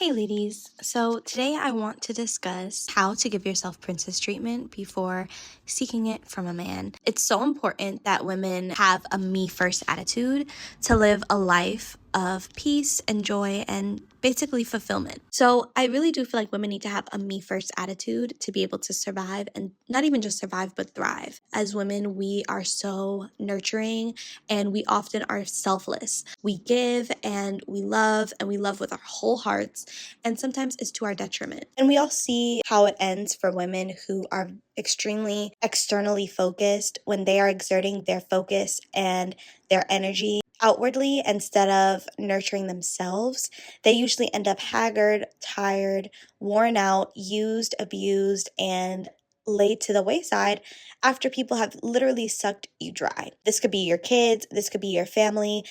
Hey ladies, so today I want to discuss how to give yourself princess treatment before seeking it from a man. It's so important that women have a me first attitude to live a life of peace and joy and basically fulfillment. So I really do feel like women need to have a me first attitude to be able to survive, and not even just survive, but thrive. As women, we are so nurturing and we often are selfless. We give and we love with our whole hearts, and sometimes it's to our detriment. And we all see how it ends for women who are extremely externally focused when they are exerting their focus and their energy outwardly instead of nurturing themselves. They usually end up haggard, tired, worn out, used, abused, and laid to the wayside after people have literally sucked you dry. This could be your kids, this could be your family,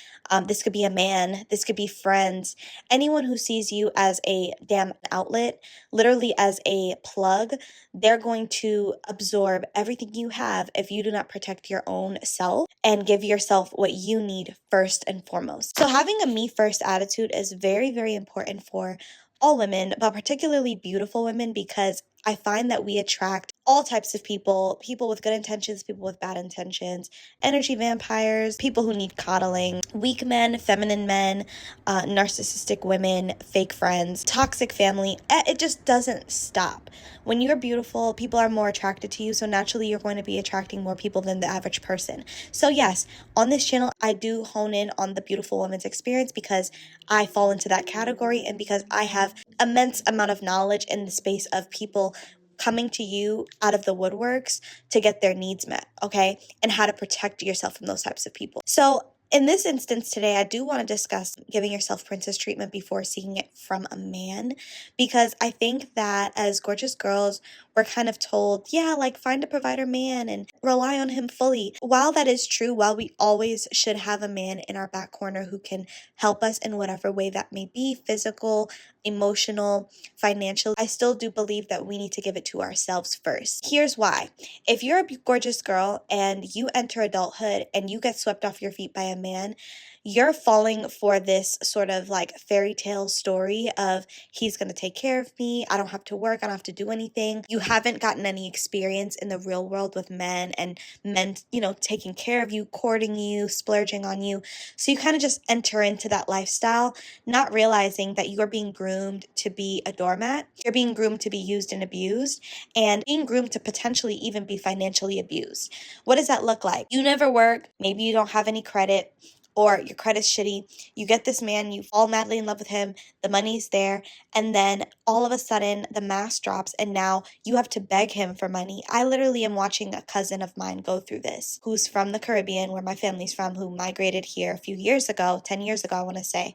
this could be a man, this could be friends. Anyone who sees you as a damn outlet, literally as a plug, they're going to absorb everything you have if you do not protect your own self and give yourself what you need first and foremost. So having a me first attitude is very, very important for all women, but particularly beautiful women, because I find that we attract all types of people with good intentions, people with bad intentions, energy vampires, people who need coddling, weak men, feminine men, narcissistic women, fake friends, toxic family. It just doesn't stop. When you're beautiful, people are more attracted to you, so naturally you're going to be attracting more people than the average person. So yes, on this channel, I do hone in on the beautiful woman's experience because I fall into that category and because I have immense amount of knowledge in the space of people coming to you out of the woodworks to get their needs met, okay? And how to protect yourself from those types of people. So in this instance today, I do want to discuss giving yourself princess treatment before seeking it from a man, because I think that as gorgeous girls, we're kind of told, yeah, like find a provider man and rely on him fully. While that is true, while we always should have a man in our back corner who can help us in whatever way that may be, physical, emotional, financial, I still do believe that we need to give it to ourselves first. Here's why. If you're a gorgeous girl and you enter adulthood and you get swept off your feet by a man, you're falling for this sort of like fairy tale story of he's going to take care of me. I don't have to work. I don't have to do anything. You haven't gotten any experience in the real world with men and men, taking care of you, courting you, splurging on you. So you kind of just enter into that lifestyle, not realizing that you are being groomed to be a doormat. You're being groomed to be used and abused, and being groomed to potentially even be financially abused. What does that look like? You never work. Maybe you don't have any credit, or your credit's shitty. You get this man, you fall madly in love with him, the money's there, and then all of a sudden the mask drops and now you have to beg him for money. I literally am watching a cousin of mine go through this, who's from the Caribbean, where my family's from, who migrated here a few years ago, 10 years ago, I want to say.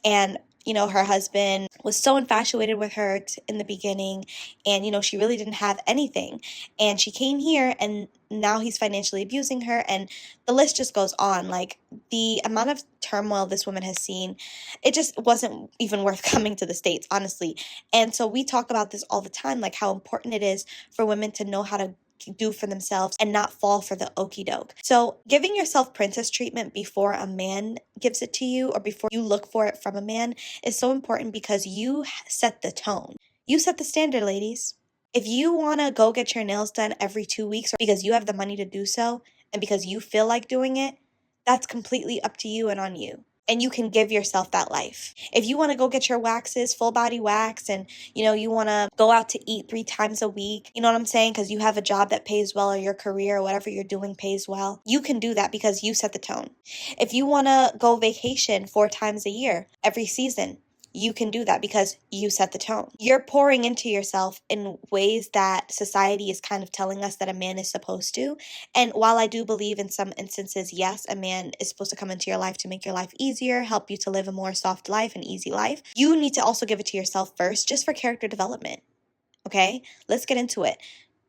And her husband was so infatuated with her in the beginning, and she really didn't have anything. And she came here and now he's financially abusing her, and the list just goes on. Like, the amount of turmoil this woman has seen, it just wasn't even worth coming to the States, honestly. And so we talk about this all the time, like how important it is for women to know how to do for themselves and not fall for the okie doke. So giving yourself princess treatment before a man gives it to you, or before you look for it from a man, is so important because you set the tone. You set the standard, ladies. If you want to go get your nails done every 2 weeks, or because you have the money to do so and because you feel like doing it, that's completely up to you and on you. And you can give yourself that life. If you want to go get your waxes, full body wax, and you want to go out to eat 3 times a week, you know what I'm saying? Because you have a job that pays well, or your career or whatever you're doing pays well, you can do that because you set the tone. If you want to go vacation 4 times a year, every season, you can do that because you set the tone. You're pouring into yourself in ways that society is kind of telling us that a man is supposed to. And while I do believe in some instances, yes, a man is supposed to come into your life to make your life easier, help you to live a more soft life, an easy life, you need to also give it to yourself first, just for character development. Okay, let's get into it.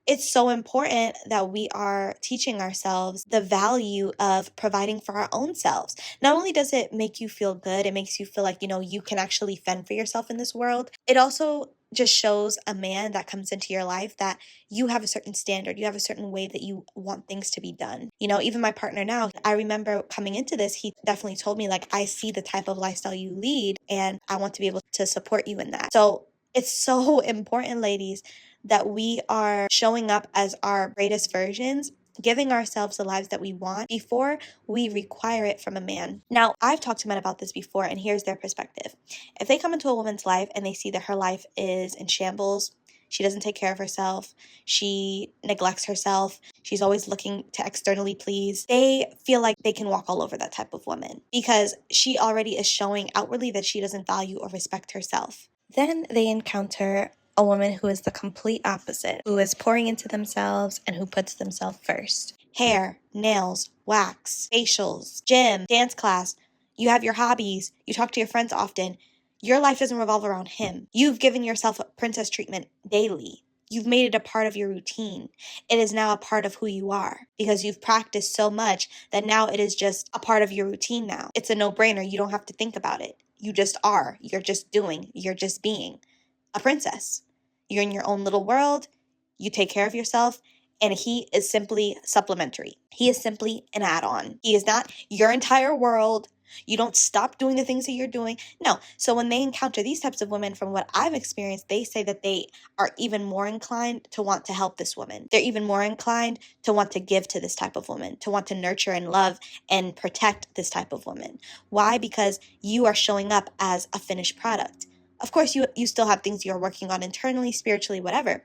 It's so important that we are teaching ourselves the value of providing for our own selves. Not only does it make you feel good, it makes you feel like, you can actually fend for yourself in this world. It also just shows a man that comes into your life that you have a certain standard, you have a certain way that you want things to be done. Even my partner now, I remember coming into this, he definitely told me, like, I see the type of lifestyle you lead and I want to be able to support you in that. So it's so important, ladies, that we are showing up as our greatest versions, giving ourselves the lives that we want before we require it from a man. Now, I've talked to men about this before, and here's their perspective. If they come into a woman's life and they see that her life is in shambles, she doesn't take care of herself, she neglects herself, she's always looking to externally please, they feel like they can walk all over that type of woman because she already is showing outwardly that she doesn't value or respect herself. Then they encounter a woman who is the complete opposite, who is pouring into themselves and who puts themselves first. Hair, nails, wax, facials, gym, dance class. You have your hobbies. You talk to your friends often. Your life doesn't revolve around him. You've given yourself a princess treatment daily. You've made it a part of your routine. It is now a part of who you are because you've practiced so much that now it is just a part of your routine now. It's a no-brainer. You don't have to think about it. You just are. You're just doing. You're just being a princess. You're in your own little world. You take care of yourself. And he is simply supplementary. He is simply an add-on. He is not your entire world. You don't stop doing the things that you're doing. No. So when they encounter these types of women, from what I've experienced, they say that they are even more inclined to want to help this woman. They're even more inclined to want to give to this type of woman, to want to nurture and love and protect this type of woman. Why? Because you are showing up as a finished product. Of course, you still have things you're working on internally, spiritually, whatever.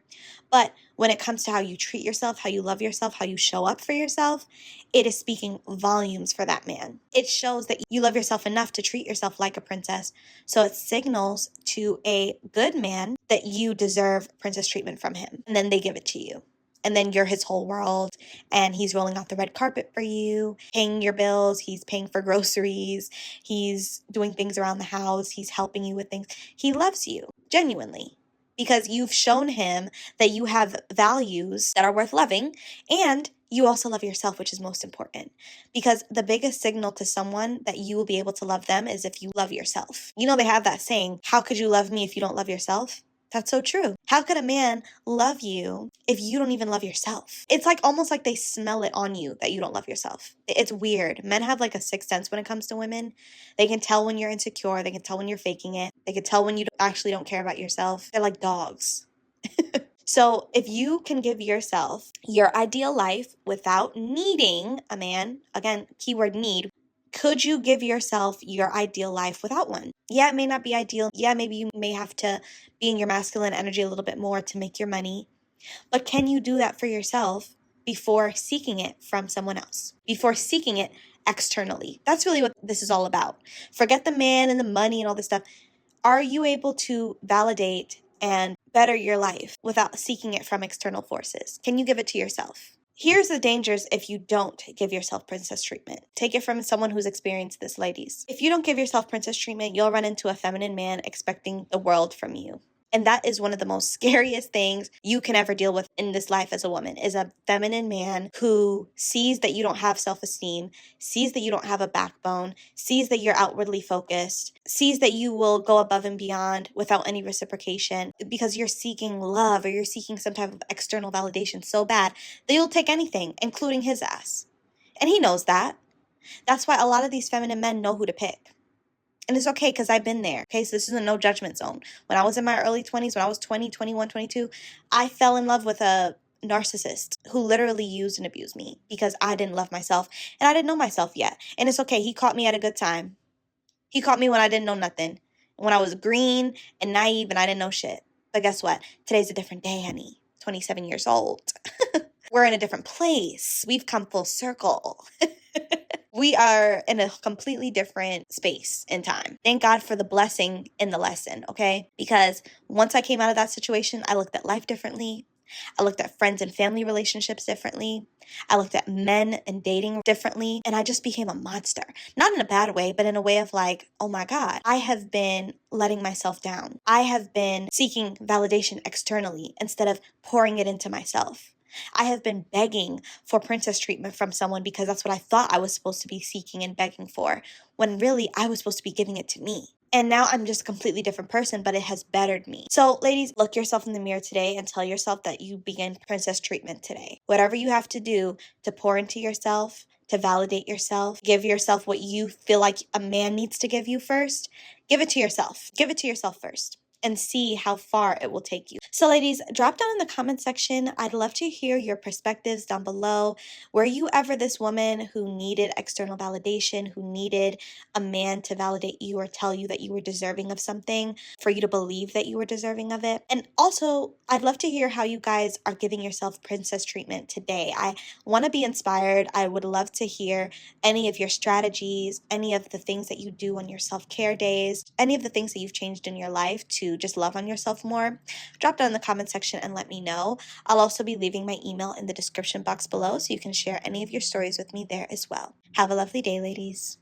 But when it comes to how you treat yourself, how you love yourself, how you show up for yourself, it is speaking volumes for that man. It shows that you love yourself enough to treat yourself like a princess. So it signals to a good man that you deserve princess treatment from him. And then they give it to you. And then you're his whole world, and he's rolling out the red carpet for you, paying your bills, he's paying for groceries, he's doing things around the house, he's helping you with things. He loves you, genuinely, because you've shown him that you have values that are worth loving, and you also love yourself, which is most important. Because the biggest signal to someone that you will be able to love them is if you love yourself. They have that saying, how could you love me if you don't love yourself? That's so true. How could a man love you if you don't even love yourself? It's like almost like they smell it on you that you don't love yourself. It's weird. Men have like a sixth sense when it comes to women. They can tell when you're insecure. They can tell when you're faking it. They can tell when you actually don't care about yourself. They're like dogs. So if you can give yourself your ideal life without needing a man, again, keyword need, could you give yourself your ideal life without one? Yeah, it may not be ideal. Yeah, maybe you may have to be in your masculine energy a little bit more to make your money. But can you do that for yourself before seeking it from someone else? Before seeking it externally? That's really what this is all about. Forget the man and the money and all this stuff. Are you able to validate and better your life without seeking it from external forces? Can you give it to yourself? Here's the dangers if you don't give yourself princess treatment. Take it from someone who's experienced this, ladies. If you don't give yourself princess treatment, you'll run into a feminine man expecting the world from you. And that is one of the most scariest things you can ever deal with in this life as a woman, is a feminine man who sees that you don't have self-esteem, sees that you don't have a backbone, sees that you're outwardly focused, sees that you will go above and beyond without any reciprocation because you're seeking love or you're seeking some type of external validation so bad that you'll take anything, including his ass. And he knows that. That's why a lot of these feminine men know who to pick. And it's okay because I've been there. Okay, so this is a no judgment zone. When I was in my early 20s, when I was 20, 21, 22, I fell in love with a narcissist who literally used and abused me because I didn't love myself and I didn't know myself yet. And it's okay. He caught me at a good time. He caught me when I didn't know nothing. When I was green and naive and I didn't know shit. But guess what? Today's a different day, honey. 27 years old. We're in a different place. We've come full circle. We are in a completely different space and time. Thank God for the blessing in the lesson, okay? Because once I came out of that situation, I looked at life differently. I looked at friends and family relationships differently. I looked at men and dating differently. And I just became a monster. Not in a bad way, but in a way of like, oh my God, I have been letting myself down. I have been seeking validation externally instead of pouring it into myself. I have been begging for princess treatment from someone because that's what I thought I was supposed to be seeking and begging for, when really I was supposed to be giving it to me. And now I'm just a completely different person, but it has bettered me. So ladies, look yourself in the mirror today and tell yourself that you begin princess treatment today. Whatever you have to do to pour into yourself, to validate yourself, give yourself what you feel like a man needs to give you first, give it to yourself. Give it to yourself first and see how far it will take you. So ladies, drop down in the comment section. I'd love to hear your perspectives down below. Were you ever this woman who needed external validation, who needed a man to validate you or tell you that you were deserving of something, for you to believe that you were deserving of it? And also, I'd love to hear how you guys are giving yourself princess treatment today. I want to be inspired. I would love to hear any of your strategies, any of the things that you do on your self-care days, any of the things that you've changed in your life to just love on yourself more. Drop down in the comment section and let me know. I'll also be leaving my email in the description box below so you can share any of your stories with me there as well. Have a lovely day, ladies.